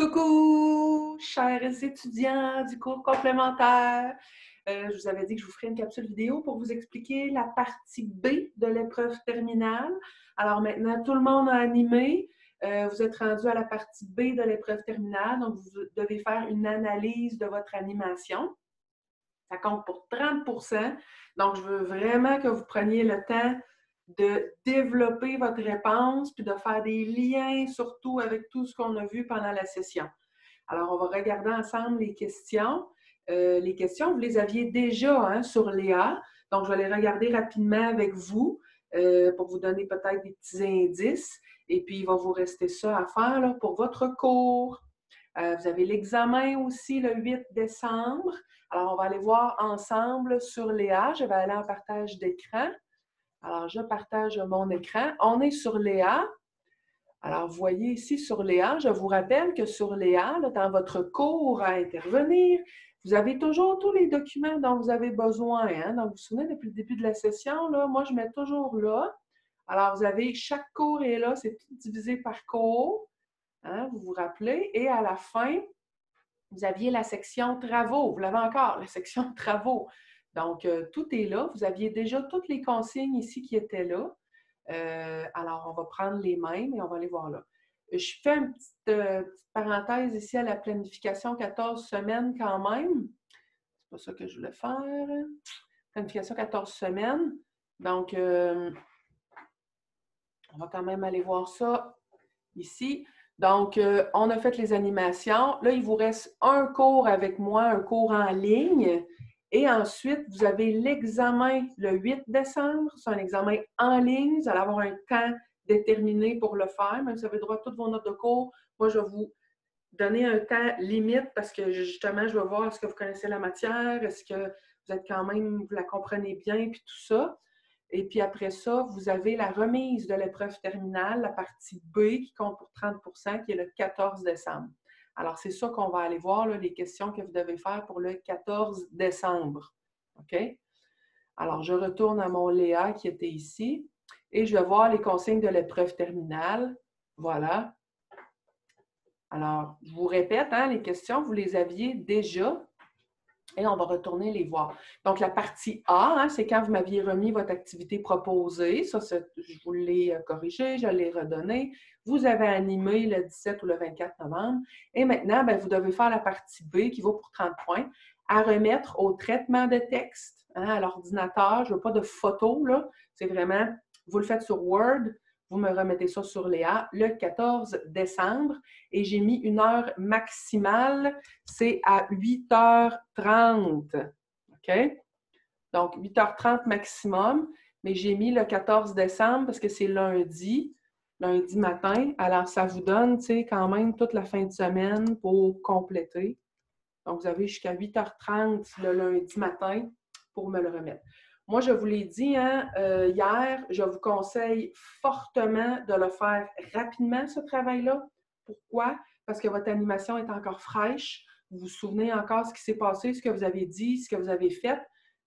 Coucou, chers étudiants du cours complémentaire. Je vous avais dit que je vous ferais une capsule vidéo pour vous expliquer la partie B de l'épreuve terminale. Alors maintenant, tout le monde a animé. Vous êtes rendu à la partie B de l'épreuve terminale, donc vous devez faire une analyse de votre animation. Ça compte pour 30%. Donc, je veux vraiment que vous preniez le temps de développer votre réponse puis de faire des liens, surtout avec tout ce qu'on a vu pendant la session. Alors, on va regarder ensemble les questions. Les questions, vous les aviez déjà sur Léa. Donc, je vais les regarder rapidement avec vous pour vous donner peut-être des petits indices. Et puis, il va vous rester ça à faire là, pour votre cours. Vous avez l'examen aussi le 8 décembre. Alors, on va aller voir ensemble sur Léa. Je vais aller en partage d'écran. Alors, je partage mon écran. On est sur Léa. Alors, vous voyez ici sur Léa, je vous rappelle que sur Léa, là, dans votre cours à intervenir, vous avez toujours tous les documents dont vous avez besoin. Donc, vous vous souvenez, depuis le début de la session, là, moi, je mets toujours là. Alors, vous avez, chaque cours est là, c'est tout divisé par cours. Vous vous rappelez? Et à la fin, vous aviez la section travaux. Vous l'avez encore, la section travaux. Donc, tout est là. Vous aviez déjà toutes les consignes ici qui étaient là. Alors, on va prendre les mêmes et on va aller voir là. Je fais une petite parenthèse ici à la planification 14 semaines quand même. C'est pas ça que je voulais faire. Planification 14 semaines. Donc, on va quand même aller voir ça ici. Donc, on a fait les animations. Là, il vous reste un cours avec moi, un cours en ligne. Et ensuite, vous avez l'examen le 8 décembre. C'est un examen en ligne. Vous allez avoir un temps déterminé pour le faire. Même si vous avez droit à toutes vos notes de cours, moi, je vais vous donner un temps limite parce que justement, je vais voir est-ce que vous connaissez la matière, est-ce que vous êtes quand même, vous la comprenez bien, puis tout ça. Et puis après ça, vous avez la remise de l'épreuve terminale, la partie B qui compte pour 30%, qui est le 14 décembre. Alors, c'est ça qu'on va aller voir, là, les questions que vous devez faire pour le 14 décembre. OK? Alors, je retourne à mon Léa qui était ici et je vais voir les consignes de l'épreuve terminale. Voilà. Alors, je vous répète, les questions, vous les aviez déjà. Et on va retourner les voir. Donc, la partie A, c'est quand vous m'aviez remis votre activité proposée. Ça, je vous l'ai corrigé, je l'ai redonné. Vous avez animé le 17 ou le 24 novembre. Et maintenant, vous devez faire la partie B qui vaut pour 30 points à remettre au traitement de texte à l'ordinateur. Je ne veux pas de photos, là. C'est vraiment, vous le faites sur Word. Vous me remettez ça sur Léa le 14 décembre et j'ai mis une heure maximale, c'est à 8h30. OK? Donc, 8h30 maximum, mais j'ai mis le 14 décembre parce que c'est lundi matin. Alors, ça vous donne, quand même toute la fin de semaine pour compléter. Donc, vous avez jusqu'à 8h30 le lundi matin pour me le remettre. Moi, je vous l'ai dit hier, je vous conseille fortement de le faire rapidement, ce travail-là. Pourquoi? Parce que votre animation est encore fraîche. Vous vous souvenez encore ce qui s'est passé, ce que vous avez dit, ce que vous avez fait.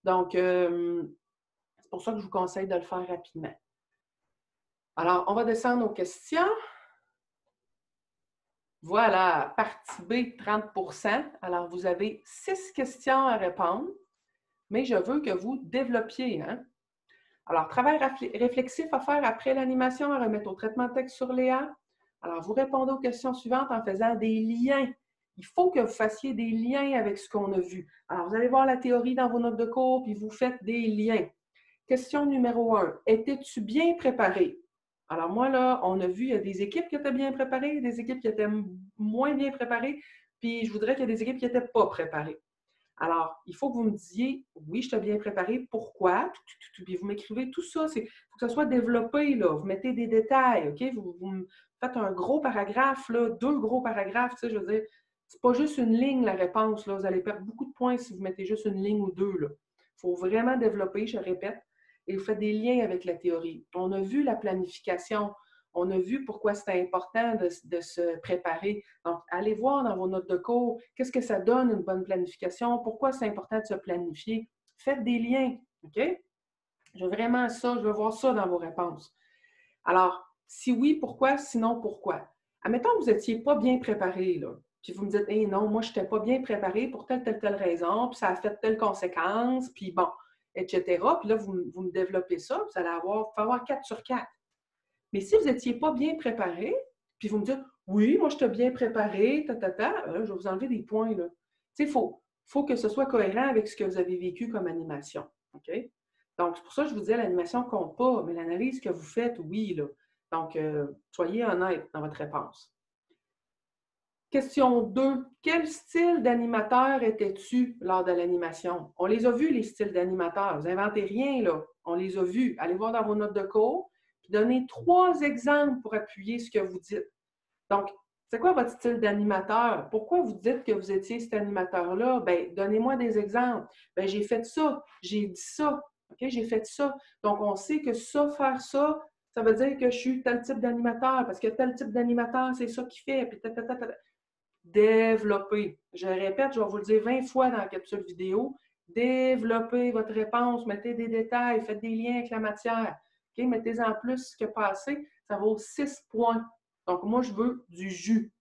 Donc, c'est pour ça que je vous conseille de le faire rapidement. Alors, on va descendre aux questions. Voilà, partie B, 30%. Alors, vous avez 6 questions à répondre, mais je veux que vous développiez. Alors, travail réflexif à faire après l'animation, à remettre au traitement de texte sur Léa. Alors, vous répondez aux questions suivantes en faisant des liens. Il faut que vous fassiez des liens avec ce qu'on a vu. Alors, vous allez voir la théorie dans vos notes de cours, puis vous faites des liens. Question numéro 1. Étais-tu bien préparé? Alors, moi, là, on a vu, il y a des équipes qui étaient bien préparées, des équipes qui étaient moins bien préparées, puis je voudrais qu'il y ait des équipes qui n'étaient pas préparées. Alors, il faut que vous me disiez, oui, je t'ai bien préparé, pourquoi? Puis vous m'écrivez tout ça. Il faut que ça soit développé, là. Vous mettez des détails, OK? Vous me faites un gros paragraphe, là, 2 gros paragraphes, je veux dire, c'est pas juste une ligne, la réponse, là. Vous allez perdre beaucoup de points si vous mettez juste une ligne ou 2, là. Il faut vraiment développer, je répète, et vous faites des liens avec la théorie. On a vu la planification. On a vu pourquoi c'est important de se préparer. Donc, allez voir dans vos notes de cours, qu'est-ce que ça donne une bonne planification, pourquoi c'est important de se planifier. Faites des liens, OK? Je veux vraiment ça, je veux voir ça dans vos réponses. Alors, si oui, pourquoi? Sinon, pourquoi? Admettons que vous n'étiez pas bien préparé, là. puis vous me dites, hey, non, moi, je n'étais pas bien préparée pour telle raison, puis ça a fait telle conséquence, puis bon, etc. Puis là, vous me développez ça, vous allez avoir 4 sur 4. Mais si vous n'étiez pas bien préparé, puis vous me dites, oui, moi, je t'ai bien préparé, je vais vous enlever des points, là. Tu sais, il faut que ce soit cohérent avec ce que vous avez vécu comme animation. OK? Donc, c'est pour ça que je vous dis, l'animation ne compte pas, mais l'analyse que vous faites, oui, là. Donc, soyez honnête dans votre réponse. Question 2. Quel style d'animateur étais-tu lors de l'animation? On les a vus, les styles d'animateurs. Vous n'inventez rien, là. On les a vus. Allez voir dans vos notes de cours, puis donnez 3 exemples pour appuyer ce que vous dites. Donc, c'est quoi votre style d'animateur? Pourquoi vous dites que vous étiez cet animateur-là? Bien, donnez-moi des exemples. Bien, j'ai fait ça, j'ai dit ça, OK? J'ai fait ça. Donc, on sait que ça, faire ça, ça veut dire que je suis tel type d'animateur, parce que tel type d'animateur, c'est ça qu'il fait, puis développer. Je répète, je vais vous le dire 20 fois dans la capsule vidéo. Développez votre réponse, mettez des détails, faites des liens avec la matière. Okay? Mettez-en plus que passé, ça vaut 6 points. Donc, moi, je veux du jus.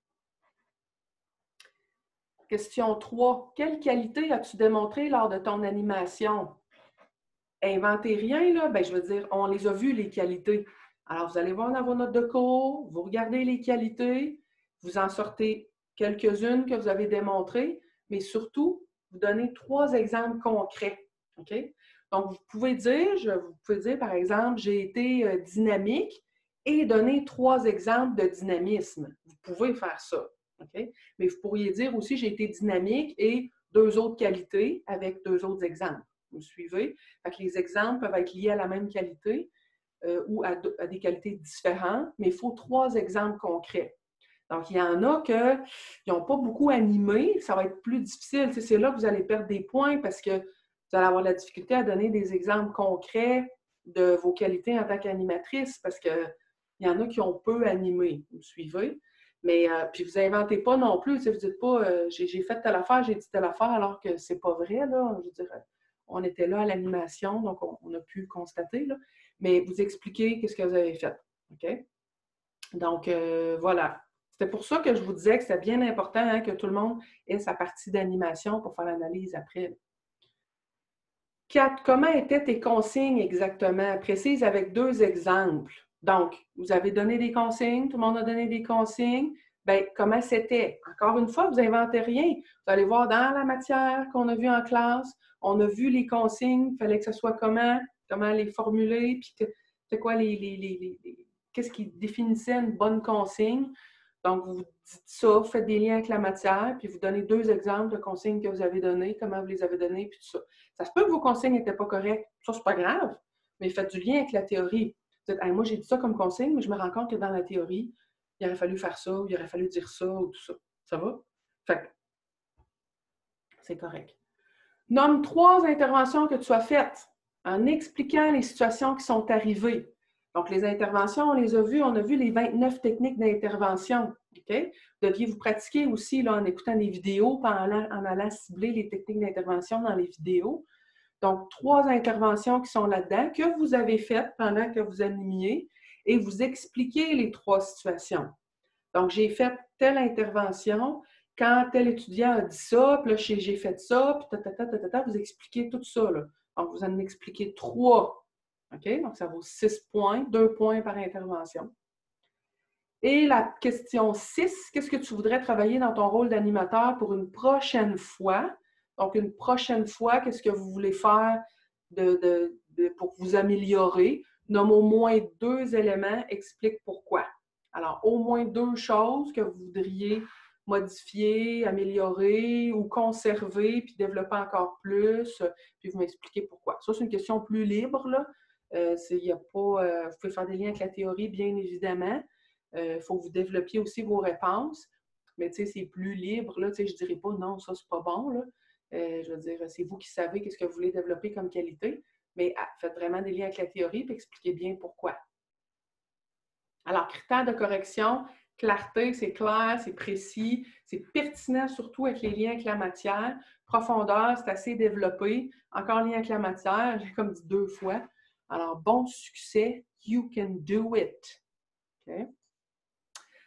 Question 3. Quelle qualité as-tu démontré lors de ton animation? Inventez rien, là. Bien, je veux dire, on les a vues, les qualités. Alors, vous allez voir dans vos notes de cours, vous regardez les qualités, vous en sortez quelques-unes que vous avez démontrées, mais surtout, vous donnez 3 exemples concrets. OK? Donc, vous pouvez dire, par exemple, j'ai été dynamique et donner 3 exemples de dynamisme. Vous pouvez faire ça. OK? Mais vous pourriez dire aussi, j'ai été dynamique et 2 autres qualités avec 2 autres exemples. Vous me suivez? Fait que les exemples peuvent être liés à la même qualité ou à des qualités différentes, mais il faut 3 exemples concrets. Donc, il y en a qui n'ont pas beaucoup animé, ça va être plus difficile. C'est là que vous allez perdre des points parce que vous allez avoir la difficulté à donner des exemples concrets de vos qualités en tant qu'animatrice parce qu'il y en a qui ont peu animé. Vous me suivez? Mais puis vous n'inventez pas non plus. Vous ne dites pas j'ai fait telle affaire, j'ai dit telle affaire alors que c'est pas vrai. Là. Je veux dire, on était là à l'animation, donc on a pu constater. Là. Mais vous expliquez qu'est-ce que vous avez fait. OK? Donc, voilà. C'était pour ça que je vous disais que c'est bien important hein, que tout le monde ait sa partie d'animation pour faire l'analyse après. 4. Comment étaient tes consignes exactement? Précise avec 2 exemples. Donc, vous avez donné des consignes, tout le monde a donné des consignes. Bien, comment c'était? Encore une fois, vous n'inventez rien. Vous allez voir dans la matière qu'on a vue en classe, on a vu les consignes, il fallait que ce soit comment les formuler, puis c'est quoi qu'est-ce qui définissait une bonne consigne. Donc, vous dites ça, faites des liens avec la matière, puis vous donnez 2 exemples de consignes que vous avez données, comment vous les avez données, puis tout ça. Ça se peut que vos consignes n'étaient pas correctes. Ça, c'est pas grave, mais faites du lien avec la théorie. Vous dites, hey, moi, j'ai dit ça comme consigne, mais je me rends compte que dans la théorie, il aurait fallu faire ça, ou il aurait fallu dire ça, ou tout ça. Ça va? Fait que c'est correct. Nomme 3 interventions que tu as faites en expliquant les situations qui sont arrivées. Donc, les interventions, on les a vues, on a vu les 29 techniques d'intervention. Okay? Vous deviez vous pratiquer aussi là, en écoutant des vidéos, en allant cibler les techniques d'intervention dans les vidéos. Donc, 3 interventions qui sont là-dedans, que vous avez faites pendant que vous animiez, et vous expliquez les 3 situations. Donc, j'ai fait telle intervention, quand tel étudiant a dit ça, puis là, j'ai fait ça, puis vous expliquez tout ça. Là. Donc, vous en expliquez 3. OK? Donc, ça vaut 6 points, 2 points par intervention. Et la question 6, qu'est-ce que tu voudrais travailler dans ton rôle d'animateur pour une prochaine fois? Donc, une prochaine fois, qu'est-ce que vous voulez faire pour vous améliorer? Nomme au moins 2 éléments, explique pourquoi. Alors, au moins 2 choses que vous voudriez modifier, améliorer ou conserver, puis développer encore plus, puis vous m'expliquez pourquoi. Ça, c'est une question plus libre, là. Vous pouvez faire des liens avec la théorie, bien évidemment. Il faut que vous développiez aussi vos réponses. Mais tu sais, c'est plus libre. Là, tu sais, je ne dirais pas non, ça, c'est pas bon. Là. Je veux dire, c'est vous qui savez qu'est-ce que vous voulez développer comme qualité. Mais faites vraiment des liens avec la théorie et expliquez bien pourquoi. Alors, critères de correction, clarté, c'est clair, c'est précis, c'est pertinent surtout avec les liens avec la matière. Profondeur, c'est assez développé. Encore lien avec la matière, j'ai comme dit 2 fois. Alors, bon succès, you can do it. Okay?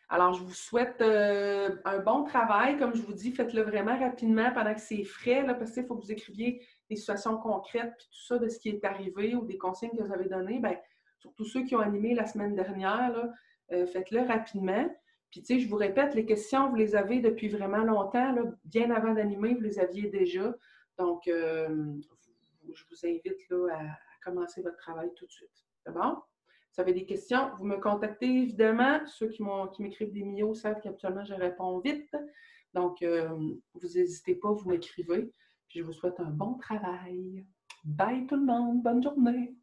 Alors, je vous souhaite un bon travail. Comme je vous dis, faites-le vraiment rapidement pendant que c'est frais, là, parce qu'il faut que vous écriviez des situations concrètes, puis tout ça de ce qui est arrivé ou des consignes que vous avez données. Bien, surtout ceux qui ont animé la semaine dernière, là, faites-le rapidement. Puis, tu sais, je vous répète, les questions, vous les avez depuis vraiment longtemps, là, bien avant d'animer, vous les aviez déjà. Donc, je vous invite là, à commencer votre travail tout de suite. C'est bon? Si vous avez des questions, vous me contactez évidemment. Ceux qui m'écrivent des millions savent qu'habituellement, je réponds vite. Donc, vous n'hésitez pas, vous m'écrivez. Puis je vous souhaite un bon travail. Bye tout le monde, bonne journée.